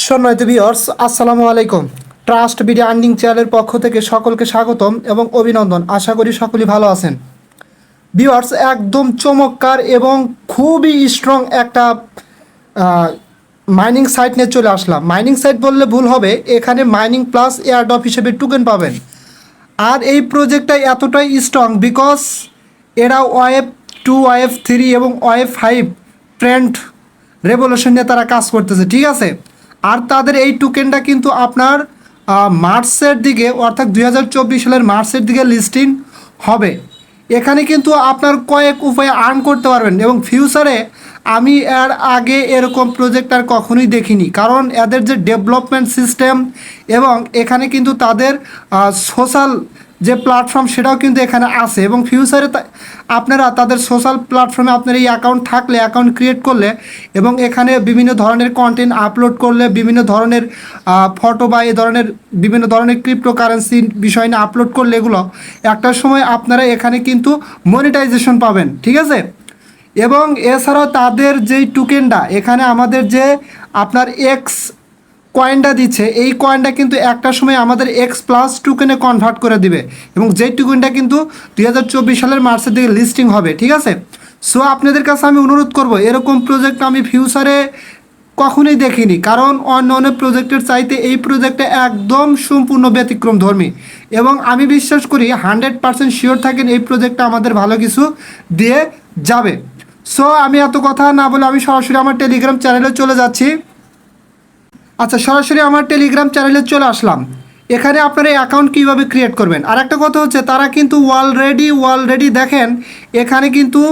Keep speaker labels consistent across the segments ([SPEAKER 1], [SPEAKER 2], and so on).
[SPEAKER 1] সম্মানিত ভিউয়ার্স, আসসালামু আলাইকুম। ট্রাস্ট ভিডিও আর্নিং চ্যানেলের পক্ষ থেকে সকলকে স্বাগতম এবং অভিনন্দন। আশা করি সকলেই ভালো আছেন। ভিউয়ার্স, একদম চমৎকার এবং খুবই স্ট্রং একটা মাইনিং সাইট নিয়ে চলে আসলাম। মাইনিং সাইট বললে ভুল হবে, এখানে মাইনিং প্লাস এয়ারড্রপ হিসেবে টোকেন পাবেন। আর এই প্রজেক্টটা এতটাই স্ট্রং বিকজ এরা ওয়েব 2, ওয়েব 3 এবং ওয়েব 5 ট্রেন্ড রেভলিউশন নিয়ে তারা কাজ করতেছে, ঠিক আছে। আর তাদের এই টোকেনটা কিন্তু আপনার মার্চের দিকে, অর্থাৎ 2024 সালের মার্চের দিকে লিস্টিং হবে। এখানে কিন্তু আপনার কয়েক উপায়ে আর্ন করতে পারবেন এবং ফিউচারে আমি এর আগে এরকম প্রজেক্ট আর কখনোই দেখিনি, কারণ এদের যে ডেভেলপমেন্ট সিস্টেম এবং এখানে কিন্তু তাদের সোশ্যাল যে প্ল্যাটফর্ম সেটাও কিন্তু এখানে আছে এবং ফিউচারে আপনারা তাদের সোশ্যাল প্ল্যাটফর্মে আপনার এই অ্যাকাউন্ট থাকলে, অ্যাকাউন্ট ক্রিয়েট করলে এবং এখানে বিভিন্ন ধরনের কন্টেন্ট আপলোড করলে, বিভিন্ন ধরনের ফটো বা এই ধরনের বিভিন্ন ধরনের ক্রিপ্টোকারেন্সি বিষয় নিয়ে আপলোড করলে এগুলো একটা সময় আপনারা এখানে কিন্তু মনিটাইজেশন পাবেন, ঠিক আছে। এবং এছাড়াও তাদের যেই টোকেনটা এখানে আমাদের যে আপনার এক্স কয়েনটা দিচ্ছে, এই কয়েনটা কিন্তু একটা সময় আমাদের XPLUS টোকেনে কনভার্ট করে দিবে এবং যেই টোকেনটা কিন্তু 2024 সালের মার্চের দিকে লিস্টিং হবে, ঠিক আছে। সো আপনাদের কাছে আমি অনুরোধ করব, এরকম প্রজেক্ট আমি ফিউচারে কখনোই দেখিনি, কারণ অন্য অন্য প্রজেক্টের চাইতে এই প্রজেক্টটা একদম সম্পূর্ণ ব্যতিক্রমধর্মী এবং আমি বিশ্বাস করি 100% শিওর থাকেন এই প্রজেক্টটা আমাদের ভালো কিছু দিয়ে যাবে। সো আমি এত কথা না বলে আমি সরাসরি আমার টেলিগ্রাম চ্যানেলে চলে যাচ্ছি। আচ্ছা, সরাসরি আমার টেলিগ্রাম চ্যানেলে চলে আসলাম। এখানে আপনারা অ্যাকাউন্ট কীভাবে ক্রিয়েট করবেন। আর একটা কথা হচ্ছে, তারা কিন্তু অলরেডি দেখেন এখানে কিন্তু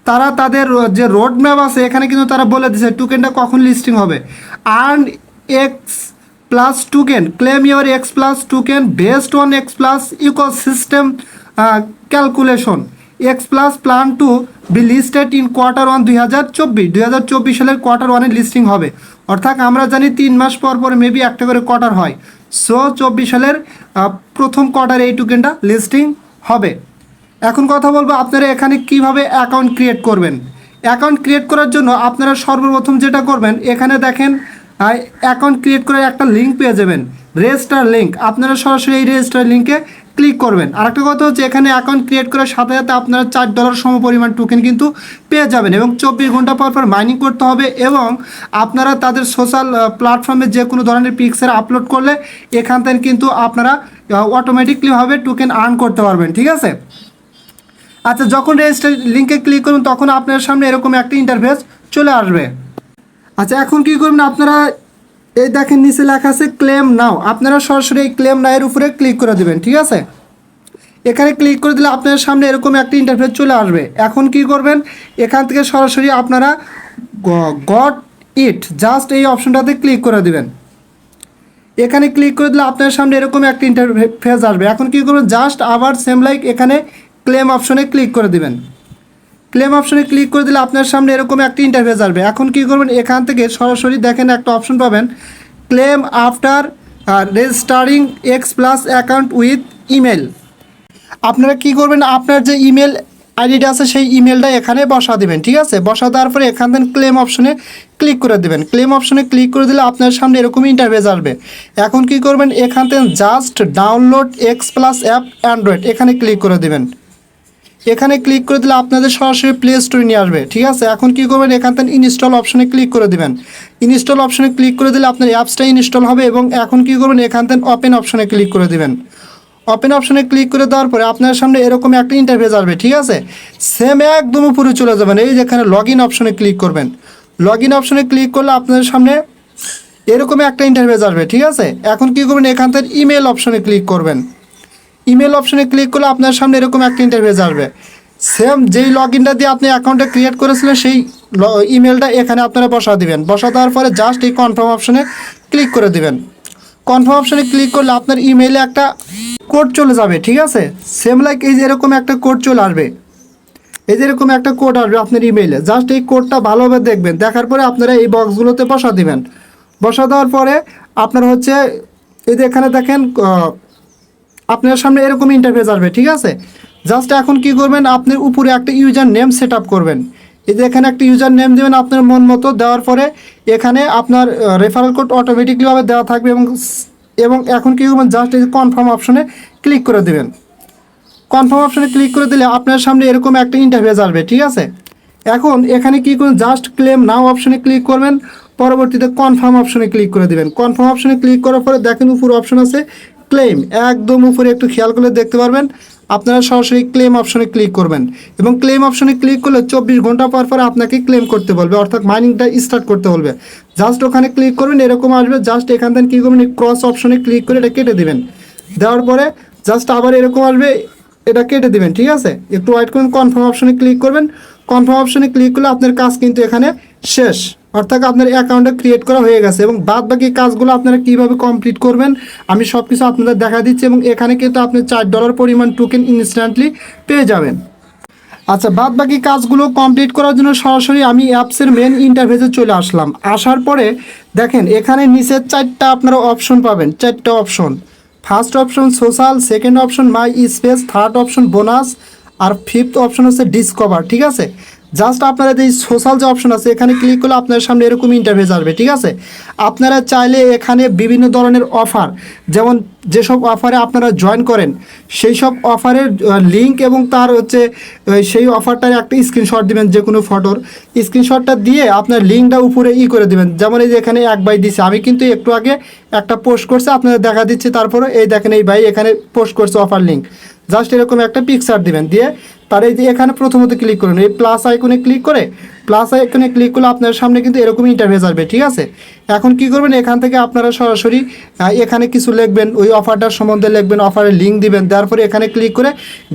[SPEAKER 1] তারা তাদের যে রোড ম্যাপ আছে এখানে কিন্তু তারা বলে দিচ্ছে টোকেনটা কখন লিস্টিং হবে। Earn XPLUS token, claim your XPLUS token based on XPLUS ecosystem calculation. XPLUS plan to be listed in Q1 2024 সালের Q1 লিস্টিং হবে। অর্থাৎ আমরা জানি 3 মাস পর পর মেবি একটা করে কোয়ার্টার হয়। সো 24 সালের প্রথম কোয়ার্টারে এই টোকেনটা লিস্টিং হবে। এখন কথা বলবো আপনারা এখানে কিভাবে অ্যাকাউন্ট ক্রিয়েট করবেন। অ্যাকাউন্ট ক্রিয়েট করার জন্য আপনারা সর্বপ্রথম যেটা করবেন, এখানে দেখেন অ্যাকাউন্ট ক্রিয়েট করার একটা লিঙ্ক পেয়ে যাবেন, রেজিস্টার লিঙ্ক। আপনারা সরাসরি এই রেজিস্টার লিঙ্কে ক্লিক করবেন। আরেকটা কথা হচ্ছে, এখানে অ্যাকাউন্ট ক্রিয়েট করার সাথে সাথে আপনারা $4 সমপরিমাণ টোকেন কিন্তু পেয়ে যাবেন এবং 24 ঘন্টা পর পর মাইনিং করতে হবে এবং আপনারা তাদের সোশ্যাল প্ল্যাটফর্মে যে কোনো ধরনের পিকচার আপলোড করলে এখান থেকে কিন্তু আপনারা অটোমেটিকলিভাবে টোকেন আর্ন করতে পারবেন, ঠিক আছে। আচ্ছা, যখন রেজিস্টার লিঙ্কে ক্লিক করবেন তখন আপনার সামনে এরকম একটা ইন্টারফেস চলে আসবে। আচ্ছা, এখন কী করবেন, আপনারা এই দেখেন নিচে লেখা আছে ক্লেম নাও। আপনারা সরাসরি এই ক্লেম নাও এর উপরে ক্লিক করে দেবেন, ঠিক আছে। এখানে ক্লিক করে দিলে আপনার সামনে এরকম একটা ইন্টারফেস চলে আসবে। এখন কি করবেন, এখান থেকে সরাসরি আপনারা গট ইট জাস্ট এই অপশনটাতে ক্লিক করে দেবেন। এখানে ক্লিক করে দিলে আপনার সামনে এরকম একটা ইন্টারফেস আসবে। এখন কী করবেন, জাস্ট আবার সেম লাইক এখানে ক্লেম অপশনে ক্লিক করে দেবেন। ক্লেম অপশনে ক্লিক করে দিলে আপনার সামনে এরকম একটা ইন্টারফেস আসবে। এখন কী করবেন, এখান থেকে সরাসরি দেখেন একটা অপশন পাবেন, claim after registering XPLUS account with email. আপনারা কী করবেন, আপনার যে ইমেল আইডিটা আছে সেই ইমেলটা এখানে বসা দেবেন, ঠিক আছে। বসা দেওয়ার পরে এখান থেকে ক্লেম অপশনে ক্লিক করে দেবেন। ক্লেম অপশনে ক্লিক করে দিলে আপনার সামনে এরকম ইন্টারফেস আসবে। এখন কী করবেন, এখান থেকে just download XPLUS app Android এখানে ক্লিক করে দেবেন। এখানে ক্লিক করে দিলে আপনাদের সরাসরি প্লে স্টোরে নিয়ে আসবে, ঠিক আছে। এখন কী করবেন, এখান থেকে ইনস্টল অপশনে ক্লিক করে দেবেন। ইনস্টল অপশনে ক্লিক করে দিলে আপনার অ্যাপসটা ইনস্টল হবে এবং এখন কী করবেন, এখান থেকে ওপেন অপশনে ক্লিক করে দেবেন। ওপেন অপশনে ক্লিক করে দেওয়ার পরে আপনার সামনে এরকম একটা ইন্টারফেস আসবে, ঠিক আছে। সেম একদম উপরে চলে যাবেন, এই যেখানে লগ ইন অপশনে ক্লিক করবেন। লগ ইন অপশনে ক্লিক করলে আপনাদের সামনে এরকম একটা ইন্টারফেস আসবে, ঠিক আছে। এখন কী করবেন, এখান থেকে ইমেল অপশনে ক্লিক করবেন। ইমেল অপশনে ক্লিক করলে আপনার সামনে এরকম একটা ইন্টারফেস আসবে। সেম যেই লগ ইনটা দিয়ে আপনি অ্যাকাউন্টটা ক্রিয়েট করেছিলেন সেই ইমেলটা এখানে আপনারা বসা দিবেন। বসা দেওয়ার পরে জাস্ট এই কনফার্ম অপশনে ক্লিক করে দিবেন। কনফার্ম অপশনে ক্লিক করলে আপনার ইমেইলে একটা কোড চলে যাবে, ঠিক আছে। সেম লাইক এই যে এরকম একটা কোড চলে আসবে, এই যে এরকম একটা কোড আসবে আপনার ইমেইলে। জাস্ট এই কোডটা ভালোভাবে দেখবেন, দেখার পরে আপনারা এই বক্সগুলোতে বসা দিবেন। বসা দেওয়ার পরে আপনার হচ্ছে এই যে এখানে দেখেন আপনার সামনে এরকম ইন্টারফেস আসবে, ঠিক আছে। জাস্ট এখন কি করবেন, আপনি উপরে একটা ইউজার নেম সেট আপ করবেন। এই যে এখানে একটা ইউজার নেম দেবেন আপনার মন মতো, দেওয়ার পরে এখানে আপনার রেফারেল কোড অটোমেটিকলিভাবে দেওয়া থাকবে এবং এবং এখন কী করবেন, জাস্ট এই কনফার্ম অপশনে ক্লিক করে দেবেন। কনফার্ম অপশনে ক্লিক করে দিলে আপনার সামনে এরকম একটা ইন্টারফেস আসবে, ঠিক আছে। এখন এখানে কী করুন, জাস্ট ক্লেম নাও অপশনে ক্লিক করবেন, পরবর্তীতে কনফার্ম অপশনে ক্লিক করে দেবেন। কনফার্ম অপশনে ক্লিক করার পরে দেখেন উপরে অপশন আছে ক্লেম, একদম উপরে একটু খেয়াল করলে দেখতে পারবেন আপনারা সরাসরি ক্লেম অপশনে ক্লিক করবেন এবং ক্লেম অপশনে ক্লিক করলে 24 ঘন্টা পর পর আপনাকে ক্লেম করতে বলবে, অর্থাৎ মাইনিংটা স্টার্ট করতে বলবে। জাস্ট ওখানে ক্লিক করবেন, এরকম আসবে। জাস্ট এখান থেকে কী করবেন, ক্রস অপশনে ক্লিক করে এটা কেটে দেবেন। দেওয়ার পরে জাস্ট আবার এরকম আসবে, এটা কেটে দেবেন, ঠিক আছে। একটু ওয়েট করুন, কনফার্ম অপশনে ক্লিক করবেন। কনফার্ম অপশনে ক্লিক করলে আপনার কাজ কিন্তু এখানে শেষ, অর্থাৎ আপনার অ্যাকাউন্টটা ক্রিয়েট করা হয়ে গেছে এবং বাদ বাকি কাজগুলো আপনারা কীভাবে কমপ্লিট করবেন আমি সব কিছু আপনাদের দেখা দিচ্ছি এবং এখানে কিন্তু আপনি $4 পরিমাণ টোকেন ইনস্ট্যান্টলি পেয়ে যাবেন। আচ্ছা, বাদ বাকি কাজগুলো কমপ্লিট করার জন্য সরাসরি আমি অ্যাপসের মেন ইন্টারফেসে চলে আসলাম। আসার পরে দেখেন এখানে নিচে 4টা আপনারা অপশন পাবেন, 4টা option. First option social, second option my space, third option bonus, আর ফিফথ অপশন হচ্ছে ডিসকভার, ঠিক আছে। জাস্ট আপনারা এই সোশ্যাল যে অপশন আছে এখানে ক্লিক করলে আপনার সামনে এরকম ইন্টারফেস আসবে, ঠিক আছে। আপনারা চাইলে এখানে বিভিন্ন ধরনের অফার, যেমন যেসব অফারে আপনারা জয়েন করেন সেই সব অফারের লিঙ্ক এবং তার হচ্ছে সেই অফারটার একটা স্ক্রিনশট দিবেন, যে কোনো ফটোর স্ক্রিনশটটা দিয়ে আপনার লিঙ্কটা উপরে করে দিবেন। যেমন এই যে এখানে এক ভাই দিচ্ছে, আমি কিন্তু একটু আগে একটা পোস্ট করছে আপনাদের দেখা দিচ্ছি, তারপরে এই দেখেন এই ভাই এখানে পোস্ট করছে অফার লিঙ্ক। জাস্ট এরকম একটা পিকচার দিবেন, দিয়ে তার এই যে এখানে প্রথমত ক্লিক করুন, এই প্লাস আইকনে ক্লিক করে, প্লাস আইকনে ক্লিক করলে আপনার সামনে কিন্তু এরকম ইন্টারফেস আসবে, ঠিক আছে। এখন কি করবেন, এখান থেকে আপনারা সরাসরি এখানে কিছু লিখবেন, ওই অফারটার সম্বন্ধে লিখবেন, অফারের লিঙ্ক দিবেন, দেওয়ার পরে এখানে ক্লিক করে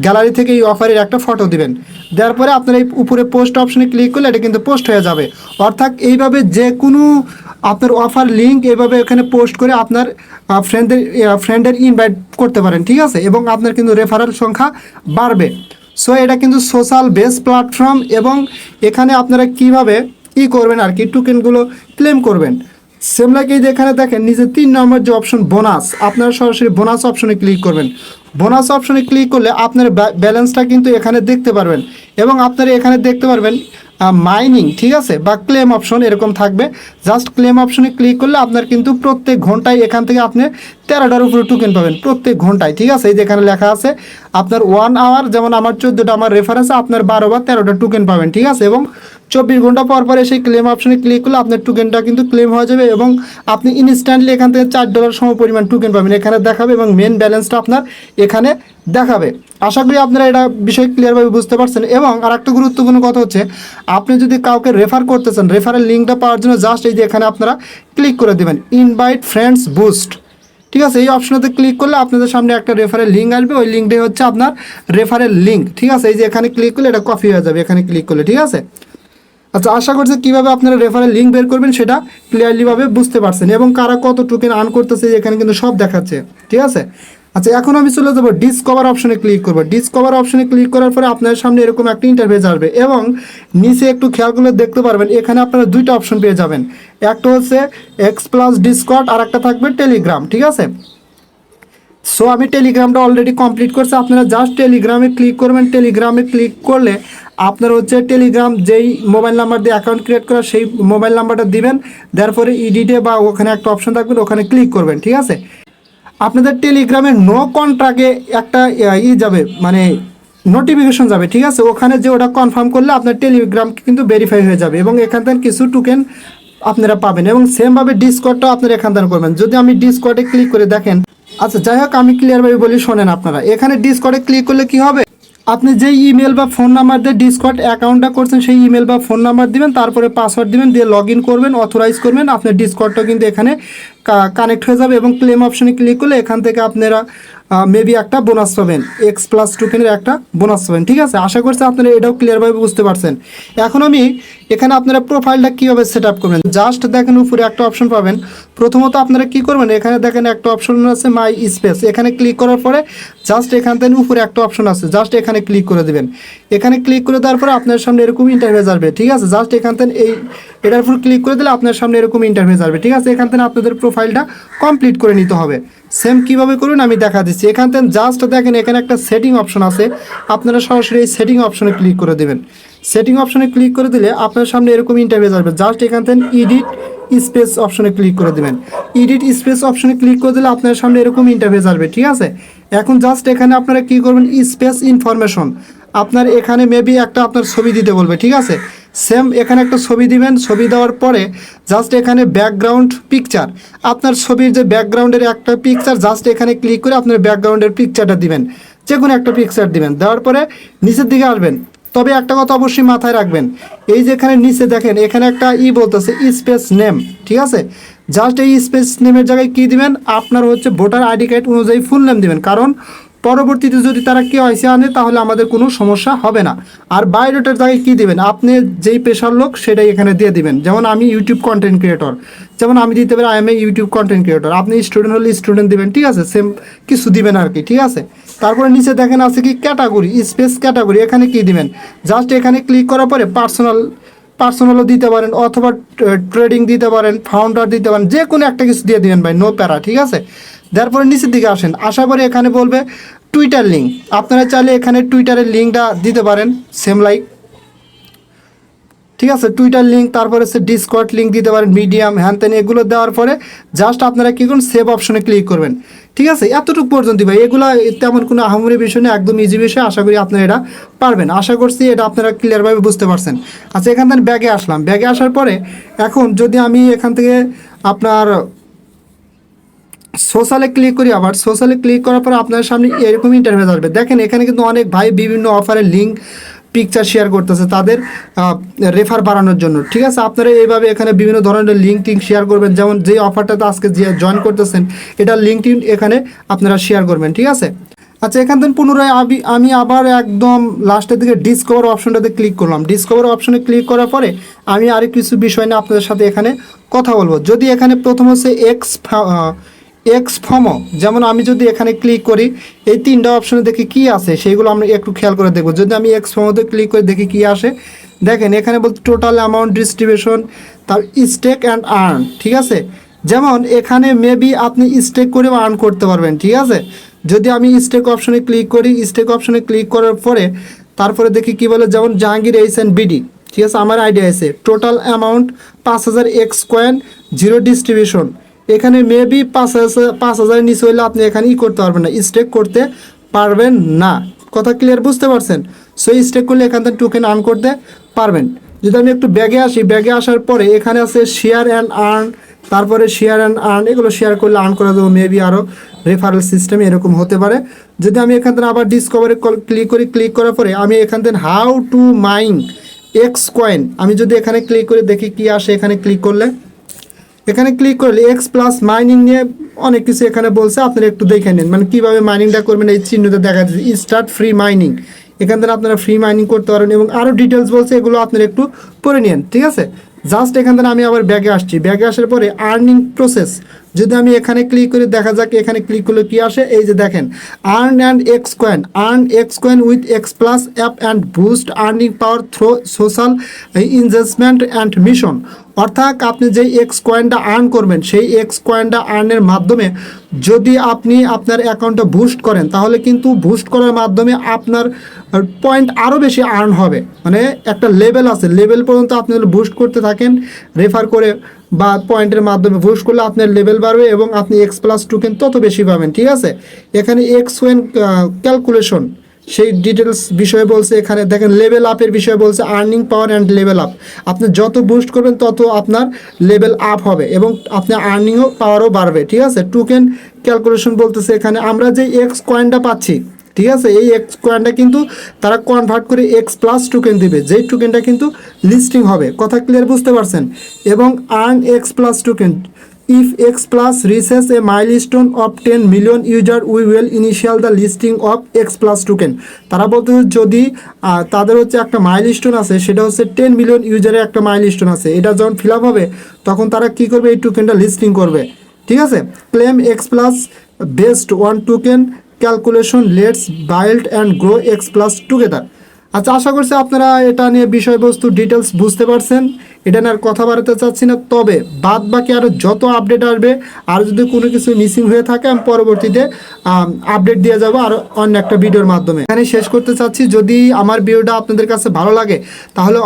[SPEAKER 1] গ্যালারি থেকে এই অফারের একটা ফটো দিবেন। দেওয়ার পরে আপনারা এই উপরে পোস্ট অপশনে ক্লিক করলে এটা কিন্তু পোস্ট হয়ে যাবে। অর্থাৎ এইভাবে যে কোনো আপনার অফার লিঙ্ক এইভাবে এখানে পোস্ট করে আপনার ফ্রেন্ডের ইনভাইট করতে পারেন, ঠিক আছে, এবং আপনার কিন্তু রেফারেল সংখ্যা বাড়বে। সো এটা কিন্তু সোশ্যাল বেস প্ল্যাটফর্ম এবং এখানে আপনারা কিভাবে করবেন আর কি টোকেনগুলো ক্লেম করবেন। সেম লাইক এই যে এখানে দেখেন নিচে 3 নম্বর যে অপশন বোনাস, আপনারা সরাসরি বোনাস অপশনে ক্লিক করবেন। বোনাস অপশনে ক্লিক করলে আপনার ব্যালেন্সটা কিন্তু এখানে দেখতে পারবেন এবং আপনারা এখানে দেখতে পারবেন মাইনিং, ঠিক আছে, বা ক্লেম অপশন এরকম থাকবে। জাস্ট ক্লেম অপশনে ক্লিক করলে আপনার কিন্তু প্রত্যেক ঘন্টায় এখান থেকে আপনি 13টার উপরে টোকেন পাবেন প্রত্যেক ঘন্টায়, ঠিক আছে। এই যে এখানে লেখা আছে আপনার 1 আওয়ার, যেমন আমার 14টা আমার রেফারেন্স, আপনার 12 বা 13টা টোকেন পাবেন, ঠিক আছে। এবং 24 ঘন্টা পর পরে সেই ক্লেম অপশনে ক্লিক করলে আপনার টোকেনটা কিন্তু ক্লেম হয়ে যাবে এবং আপনি ইনস্ট্যান্টলি এখান থেকে $4 সম পরিমাণ টোকেন পাবেন, এখানে দেখাবে এবং মেন ব্যালেন্সটা আপনার এখানে দেখাবে। আশা করি আপনারা এটা বিষয় ক্লিয়ারভাবে বুঝতে পারছেন। এবং আর একটা গুরুত্বপূর্ণ কথা হচ্ছে, আপনি যদি কাউকে রেফার করতে চান, রেফারের লিঙ্কটা পাওয়ার জন্য জাস্ট এই যে এখানে আপনারা ক্লিক করে দেবেন ইনভাইট ফ্রেন্ডস বুস্ট, ঠিক আছে। এই অপশনটাতে ক্লিক করলে আপনাদের সামনে একটা রেফারেল লিঙ্ক আসবে, ওই লিঙ্কটাই হচ্ছে আপনার রেফারেল লিঙ্ক, ঠিক আছে। এই যে এখানে ক্লিক করলে এটা কপি হয়ে যাবে এখানে ক্লিক করলে, ঠিক আছে। আচ্ছা, আশা করছি কীভাবে আপনারা রেফারেল লিঙ্ক বের করবেন সেটা ক্লিয়ারলিভাবে বুঝতে পারছেন এবং কারা কত টোকেন আর্ন করতেছে এখানে কিন্তু সব দেখাচ্ছে, ঠিক আছে। আচ্ছা, এখন আমি চলে যাবো ডিসকভার অপশনে ক্লিক করবো। ডিসকভার অপশনে ক্লিক করার পরে আপনার সামনে এরকম একটা ইন্টারফেস আসবে এবং নিচে একটু খেয়াল করলে দেখতে পারবেন এখানে আপনারা 2টা অপশন পেয়ে যাবেন, একটা হচ্ছে XPLUS ডিসকর্ড আর একটা থাকবে টেলিগ্রাম, ঠিক আছে। সো আমি টেলিগ্রামটা অলরেডি কমপ্লিট করছি, আপনারা জাস্ট টেলিগ্রামে ক্লিক করবেন। টেলিগ্রামে ক্লিক করলে আপনার হচ্ছে টেলিগ্রাম যেই মোবাইল নাম্বার দিয়ে অ্যাকাউন্ট ক্রিয়েট করা সেই মোবাইল নাম্বারটা দিবেন, তারপরে ইডিটে বা ওখানে একটা অপশন থাকবে ওখানে ক্লিক করবেন, ঠিক আছে। আপনাদের টেলিগ্রামে নো কন্ট্রাক্টে একটা যাবে, মানে নোটিফিকেশন যাবে, ঠিক আছে। ওখানে যে ওটা কনফার্ম করলে আপনার টেলিগ্রাম কিন্তু ভেরিফাই হয়ে যাবে এবং এখান থেকে কিছু টোকেন আপনারা পাবেন এবং সেমভাবে ডিসকর্ডটাও আপনারা এখান থেকে করবেন। যদি আমি ডিসকর্ডে ক্লিক করে দেখেন, আচ্ছা যাই হোক আমি ক্লিয়ারভাবে বলি শোনেন আপনারা, এখানে ডিসকর্ডে ক্লিক করলে কি হবে, আপনি যেই ইমেল বা ফোন নাম্বার দিয়ে ডিসকর্ড অ্যাকাউন্টটা করছেন সেই ইমেল বা ফোন নাম্বার দিবেন, তারপরে পাসওয়ার্ড দিবেন, দিয়ে লগ ইন করবেন, অথরাইজ করবেন, আপনার ডিসকর্ডটা কিন্তু এখানে কানেক্ট হয়ে যাবে এবং ক্লেম অপশনে ক্লিক করলে এখান থেকে আপনারা মেবি একটা বোনাস পাবেন, XPLUS টোকেনের একটা বোনাস পাবেন, ঠিক আছে। আশা করছি আপনারা এটাও ক্লিয়ারভাবে বুঝতে পারছেন। এখন আমি এখানে আপনারা প্রোফাইলটা কীভাবে সেট আপ করবেন, জাস্ট দেখেন উপরে একটা অপশন পাবেন। প্রথমত আপনারা কি করবেন, এখানে দেখেন একটা অপশন আছে মাই স্পেস, এখানে ক্লিক করার পরে জাস্ট এখান থেকে উপরে একটা অপশন আছে, জাস্ট এখানে ক্লিক করে দেবেন। এখানে ক্লিক করে দেওয়ার পরে আপনার সামনে এরকম ইন্টারফেস আসবে, ঠিক আছে। জাস্ট এখান থেকে এটার উপর ক্লিক করে দিলে আপনার সামনে এরকম ইন্টারফেস আসবে, ঠিক আছে। এখান থেকে আপনাদের প্রোফাইলটা কমপ্লিট করে নিতে হবে। সেম কীভাবে করুন আমি দেখা দিচ্ছি। এখান থেকে জাস্ট দেখেন এখানে একটা সেটিং অপশন আছে, আপনারা সরাসরি এই সেটিং অপশনে ক্লিক করে দেবেন। সেটিং অপশনে ক্লিক করে দিলে আপনার সামনে এরকম ইন্টারফেস আসবে। জাস্ট এখান থেকে এডিট স্পেস অপশনে ক্লিক করে দেবেন। এডিট স্পেস অপশনে ক্লিক করে দিলে আপনার সামনে এরকম ইন্টারফেস আসবে, ঠিক আছে। এখন জাস্ট এখানে আপনারা কী করবেন, স্পেস ইনফরমেশন, আপনার এখানে মেবি একটা আপনার ছবি দিতে বলবে, ঠিক আছে। সেম এখানে একটা ছবি দিবেন। ছবি দেওয়ার পরে জাস্ট এখানে ব্যাকগ্রাউন্ড পিকচার, আপনার ছবির যে ব্যাকগ্রাউন্ডের একটা পিকচার, জাস্ট এখানে ক্লিক করে আপনার ব্যাকগ্রাউন্ডের পিকচারটা দিবেন, যে কোনো একটা পিকচার দিবেন। দেওয়ার পরে নিচের দিকে আসবেন। তবে একটা কথা অবশ্যই মাথায় রাখবেন, এই যে এখানে নিচে দেখেন এখানে একটা বলতেছে স্পেস নেম, ঠিক আছে। জাস্ট এই স্পেস নেমের জায়গায় কী দিবেন, আপনার হচ্ছে ভোটার আইডি কার্ড অনুযায়ী ফুল নেম দিবেন, কারণ পরবর্তীতে যদি তারা কেওয়াইসি আনে তাহলে আমাদের কোনো সমস্যা হবে না। আর বায়োডাটার জায়গায় কী দিবেন, আপনি যেই পেশার লোক সেটাই এখানে দিয়ে দিবেন। যেমন আমি ইউটিউব কন্টেন্ট ক্রিয়েটর, যেমন আমি দিতে পারি I M A YouTube content creator. আপনি স্টুডেন্ট হলে স্টুডেন্ট দিবেন, ঠিক আছে, সেম কিছু দিবেন আর কি, ঠিক আছে। তারপরে নিচে দেখেন আছে কি ক্যাটাগরি, স্পেস ক্যাটাগরি, এখানে কী দিবেন, জাস্ট এখানে ক্লিক করার পরে পার্সোনালও দিতে পারেন, অথবা ট্রেডিং দিতে পারেন, ফাউন্ডার দিতে পারেন, যে কোনো একটা কিছু দিয়ে দিবেন ভাই, নো প্যারা, ঠিক আছে। তারপরে নিচের দিকে আসেন, আসার পরে এখানে বলবে টুইটার লিঙ্ক, আপনারা চাইলে এখানে টুইটারের লিঙ্কটা দিতে পারেন, সেম লাইক, ঠিক আছে, টুইটার লিঙ্ক। তারপরে হচ্ছে ডিসকর্ড লিঙ্ক দিতে পারেন, মিডিয়াম, হ্যানত্যান, এগুলো দেওয়ার পরে জাস্ট আপনারা কী করুন, সেভ অপশনে ক্লিক করবেন, ঠিক আছে। এতটুকু পর্যন্ত ভাই, এগুলো তেমন কোনো আহামরি বিষয় নেই, একদম ইজি বিষয়। আশা করি আপনারা এটা পারবেন, আশা করছি এটা আপনারা ক্লিয়ারভাবে বুঝতে পারছেন। আচ্ছা, এখান থেকে ব্যাগে আসলাম। ব্যাগে আসার পরে এখন যদি আমি এখান থেকে আপনার সোশ্যালে ক্লিক করি, আবার সোশ্যালে ক্লিক করার পর আপনার সামনে এরকম ইন্টারফেস আসবে। দেখেন এখানে কিন্তু অনেক ভাই বিভিন্ন অফারের লিঙ্ক পিকচার শেয়ার করতেছে তাদের রেফার বাড়ানোর জন্য, ঠিক আছে। আপনারা এইভাবে এখানে বিভিন্ন ধরনের লিঙ্ক টিঙ্ক শেয়ার করবেন, যেমন যে অফারটাতে আজকে যে জয়েন করতেছেন এটার লিঙ্ক টিঙ্ক এখানে আপনারা শেয়ার করবেন, ঠিক আছে। আচ্ছা, এখান থেকে পুনরায় আমি আবার একদম লাস্টের দিকে ডিসকভার অপশনটাতে ক্লিক করলাম। ডিসকভার অপশনে ক্লিক করার পরে আমি আরেক কিছু বিষয় নিয়ে আপনাদের সাথে এখানে কথা বলবো। যদি এখানে প্রথম হচ্ছে এক্সফর্মো, যেমন আমি যদি এখানে ক্লিক করি, এই তিনটা অপশনে দেখি কি আছে সেইগুলো আমরা একটু খেয়াল করে দেখবো। যদি আমি এক্সফর্মোতে ক্লিক করে দেখি কি আসে, দেখেন এখানে বলতে টোটাল অ্যামাউন্ট ডিস্ট্রিবিউশন, তার স্টেক অ্যান্ড আর্ন, ঠিক আছে। যেমন এখানে মেবি আপনি স্টেক করে আর্ন করতে পারবেন, ঠিক আছে। যদি আমি স্টেক অপশনে ক্লিক করি, স্টেক অপশনে ক্লিক করার পরে তারপরে দেখি কি বলে, যেমন জাহাঙ্গীর HNBD, ঠিক আছে, আমার আইডিয়া আছে total amount 5000 x coin, zero distribution. এখানে মেবি 5000 নিচে হইলে আপনি এখানে করতে পারবেন না, স্টেক করতে পারবেন না। কথা ক্লিয়ার, বুঝতে পারছেন। সো স্টেক করলে এখান থেকে টোকেন আর্ন করতে পারবেন। যদি আমি একটু ব্যাগে আসি, ব্যাগে আসার পরে এখানে আছে শেয়ার অ্যান্ড আর্ন, তারপরে শেয়ার অ্যান্ড আর্ন, এগুলো শেয়ার করলে আর্ন করা যাবে, মেবি আরও রেফারেল সিস্টেম এরকম হতে পারে। যদি আমি এখান থেকে আবার ডিসকভারে ক্লিক করি, ক্লিক করার পরে আমি এখান থেকে how to mine x coin, আমি যদি এখানে ক্লিক করে দেখি কি আসে, এখানে ক্লিক করলে XPLUS মাইনিং নিয়ে অনেক কিছু এখানে বলছে, আপনারা একটু দেখে নিন, মানে কীভাবে মাইনিংটা করবেন। এই চিহ্নতে দেখা যাচ্ছে স্টার্ট ফ্রি মাইনিং, এখান থেকে আপনারা ফ্রি মাইনিং করতে পারেন, এবং আরও ডিটেলস বলছে, এগুলো আপনারা একটু পড়ে নিন, ঠিক আছে। জাস্ট এখান থেকে আমি আবার ব্যাগে আসছি। ব্যাগে আসার পরে আর্নিং প্রসেস, যদি আমি এখানে ক্লিক করে দেখা যাক, এখানে ক্লিক করলে কি আসে, এই যে দেখেন earn X coin with XPLUS app and boost earning power through social investment and mission. অর্থাৎ আপনি যেই এক্স কয়েনটা আর্ন করবেন, সেই এক্স কয়েনটা আর্নের মাধ্যমে যদি আপনি আপনার অ্যাকাউন্টটা বুস্ট করেন, তাহলে কিন্তু বুস্ট করার মাধ্যমে আপনার পয়েন্ট আরও বেশি আর্ন হবে। মানে একটা লেভেল আছে, লেভেল পর্যন্ত আপনি বুস্ট করতে থাকেন রেফার করে বা পয়েন্টের মাধ্যমে বুস্ট করলে আপনার লেভেল বাড়বে এবং আপনি XPLUS টোকেন তত বেশি পাবেন, ঠিক আছে। এখানে এক্স কয়েন ক্যালকুলেশন সেই ডিটেলস বিষয়ে বলছে, এখানে দেখেন লেভেল আপের বিষয়ে বলছে, earning power and level up. আপনি যত বুস্ট করবেন তত আপনার লেভেল আপ হবে এবং আপনার আর্নিংও পাওয়ারও বাড়বে, ঠিক আছে। টোকেন ক্যালকুলেশন বলতেছে, এখানে আমরা যে এক্স কয়েনটা পাচ্ছি, ঠিক আছে, এই এক্স কয়েনটা কিন্তু তারা কনভার্ট করে XPLUS টোকেন দিবে, যেই টোকেনটা কিন্তু লিস্টিং হবে। কথা ক্লিয়ার, বুঝতে পারছেন। এবং earn XPLUS token, if XPLUS reaches a milestone of 10 million user we will initial the listing of XPLUS token। তারা বলতে যদি তাদের হচ্ছে একটা মাইলস্টোন আছে, সেটা হচ্ছে 10 মিলিয়ন ইউজারের একটা মাইলস্টোন আছে, এটা যখন ফিল আপ হবে তখন তারা কি করবে, এই টোকেনটা লিস্টিং করবে, ঠিক আছে। Claim XPLUS based on token calculation, let's build and grow XPLUS together. আচ্ছা, আশা করছি আপনারা এটা নিয়ে বিষয়বস্তু ডিটেলস বুঝতে পারছেন। এটা নিয়ে আর কথা বাড়াতে চাচ্ছি না, তবে বাদ বাকি আরও যত আপডেট আসবে, আর যদি কোনো কিছু মিসিং হয়ে থাকে আমি পরবর্তীতে আপডেট দিয়ে যাবো আর অন্য একটা ভিডিওর মাধ্যমে। এখানে শেষ করতে চাচ্ছি, যদি আমার ভিডিওটা আপনাদের কাছে ভালো লাগে তাহলে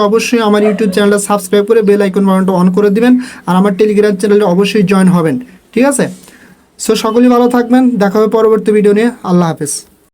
[SPEAKER 1] অবশ্যই আমার ইউটিউব চ্যানেলটা সাবস্ক্রাইব করে বেল আইকন বাটনটা অন করে দিবেন, আর আমার টেলিগ্রাম চ্যানেলে অবশ্যই জয়েন হবেন। ঠিক আছে? সো সকলেই ভালো থাকবেন, দেখা হবে পরবর্তী ভিডিও নিয়ে। আল্লাহ হাফেজ।